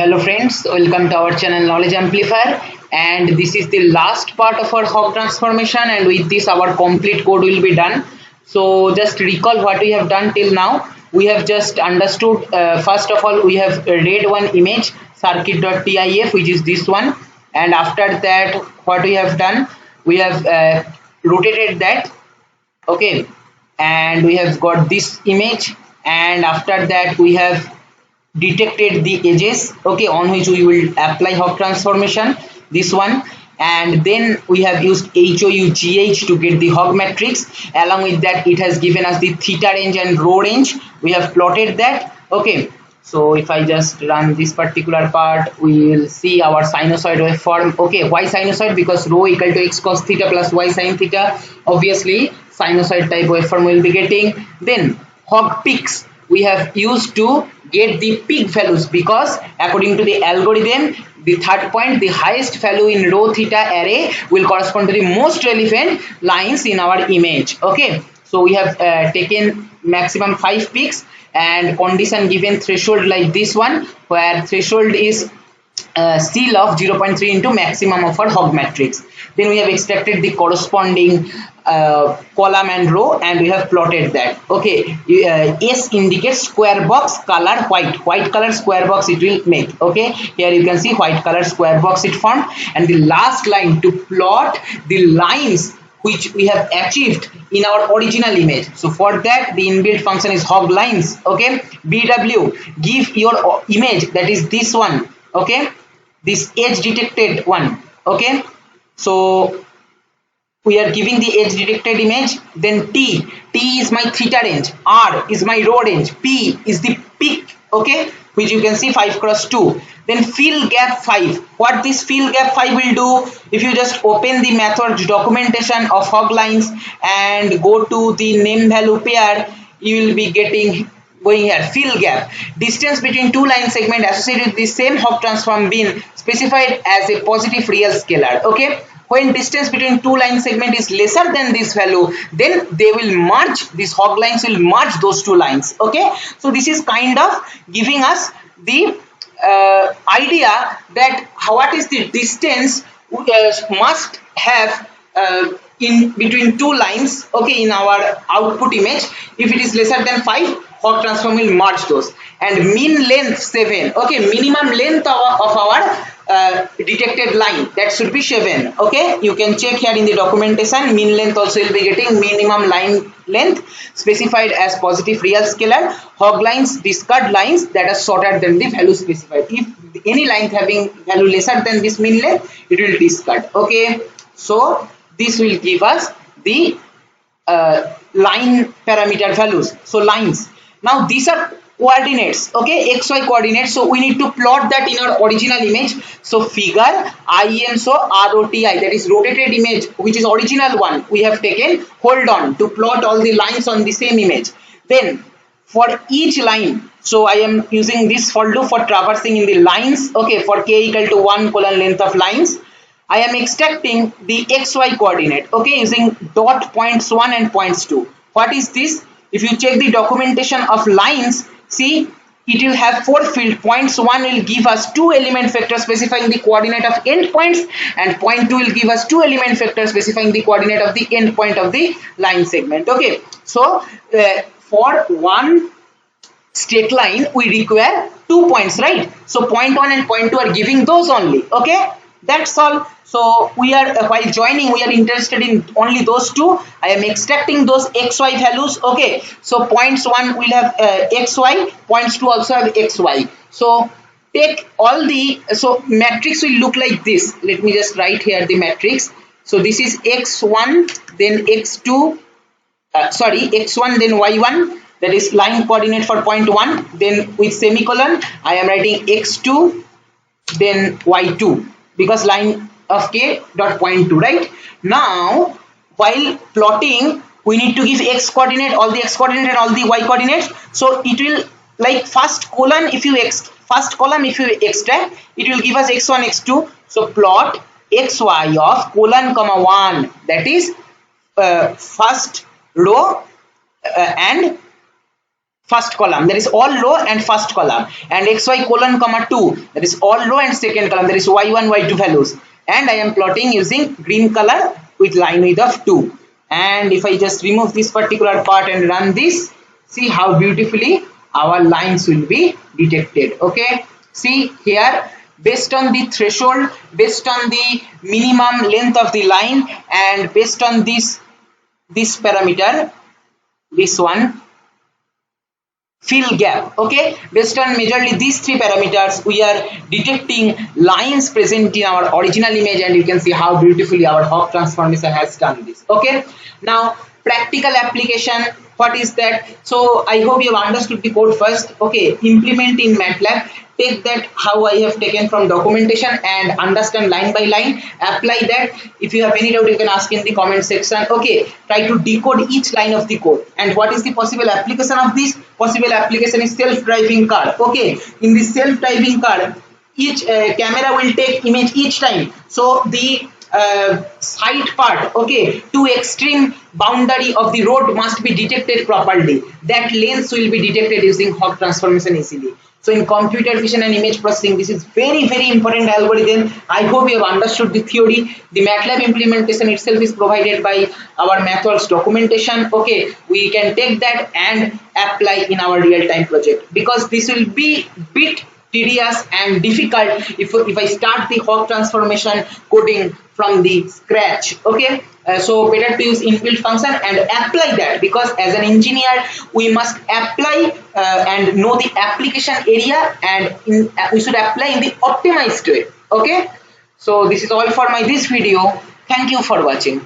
Hello friends, welcome to our channel Knowledge Amplifier, and this is the last part of our Hog transformation, and with this our complete code will be done. So just recall what we have done till now. We have just understood, first of all we have read one image circuit.tif, which is this one, and after that what we have done, we have rotated that, okay, and we have got this image, and after that we have detected the edges, okay, on which we will apply Hog transformation, this one, and then we have used HOUGH to get the Hog matrix. Along with that, it has given us the theta range and rho range. We have plotted that, okay. So if I just run this particular part, we will see our sinusoid waveform. Okay, why sinusoid? Because rho equal to x cos theta plus y sin theta. Obviously sinusoid type waveform we will be getting. Then Hog peaks we have used to get the peak values, because according to the algorithm, the third point, the highest value in rho theta array will correspond to the most relevant lines in our image, okay. So we have taken maximum 5 peaks and condition given threshold like this one, where threshold is C log 0.3 into maximum of our Hog matrix. Then we have extracted the corresponding column and row, and we have plotted that, okay. S indicates square box color white color square box it will make, okay. Here you can see white color square box it formed, and the last line to plot the lines which we have achieved in our original image. So for that the inbuilt function is Hog lines, okay. BW, give your image, that is this one, okay, this edge detected one, okay. So we are giving the edge detected image. Then T is my theta range, R is my rho range, P is the peak, okay, which you can see 5 cross 2. Then fill gap 5. What this fill gap 5 will do, if you just open the method documentation of Hog lines and go to the name value pair, you will be getting going here, fill gap, distance between two line segment associated with the same Hog transform being specified as a positive real scalar, okay. When distance between two line segment is lesser than this value, then they will merge, these Hog lines will merge those two lines, okay. So this is kind of giving us the idea that what is the distance must have in between two lines, okay, in our output image. If it is lesser than 5, Hog transform will merge those. And mean length 7, okay, minimum length of our detected line, that should be 7, okay. You can check here in the documentation, mean length also will be getting minimum line length specified as positive real scalar. Hog lines discard lines that are shorter than the value specified. If any line having value lesser than this mean length, it will discard, okay. So this will give us the line parameter values. So lines, now these are coordinates, okay, xy coordinates. So we need to plot that in our original image. So figure IMSO ROTI, that is rotated image, which is original one we have taken, hold on, to plot all the lines on the same image. Then for each line, so I am using this for loop for traversing in the lines, okay, for k equal to 1 colon length of lines, I am extracting the xy coordinate, okay, using dot points 1 and points 2. What is this? If you check the documentation of lines, see, it will have 4 field. Points 1 will give us 2 element vector specifying the coordinate of end points, and point 2 will give us 2 element vector specifying the coordinate of the end point of the line segment, okay. So for one straight line we require 2 points, right? So point 1 and point 2 are giving those only, okay, that's all. So we are while joining, we are interested in only those two. I am extracting those xy values, okay. So points 1 will have xy, points 2 also have xy. So take all the, so matrix will look like this. Let me just write here the matrix. So this is x1, then x2, x1 then y1, that is line coordinate for point 1, then with semicolon I am writing x2 then y2, because line of k dot point 2, right? Now while plotting we need to give x coordinate, all the x coordinate and all the y coordinates. So it will, like first column if you extract, it will give us x1 x2. So plot xy of colon comma 1, that is first row and first column, that is all row and first column, and xy colon comma 2, that is all row and second column, that is y1 y2 values, and I am plotting using green color with line width of 2. And if I just remove this particular part and run this, see how beautifully our lines will be detected. Okay, see here, based on the threshold, based on the minimum length of the line, and based on this parameter, this one, fill gap. Okay, based on majorly these three parameters, we are detecting lines present in our original image, and you can see how beautifully our Hawk transformation has done this. Okay, now practical application, what is that? So I hope you have understood the code first. Okay, implement in MATLAB, take that how I have taken from documentation and understand line by line, apply that. If you have any doubt, you can ask in the comment section. Okay, try to decode each line of the code. And what is the possible application of this? Possible application is self-driving car. Okay, in the self-driving car, each camera will take image each time, so the side part, okay, to extreme boundary of the road must be detected properly. That lens will be detected using Hawk transformation easily. So in computer vision and image processing, this is very important algorithm. I hope you have understood the theory. The MATLAB implementation itself is provided by our MathWorks documentation. Okay, we can take that and apply in our real-time project, because this will be bit tedious and difficult if I start the Hawk transformation coding from the scratch. Okay, so better to use inbuilt function and apply that, because as an engineer we must apply and know the application area, and we should apply in the optimized way. Okay, so this is all for my this video. Thank you for watching.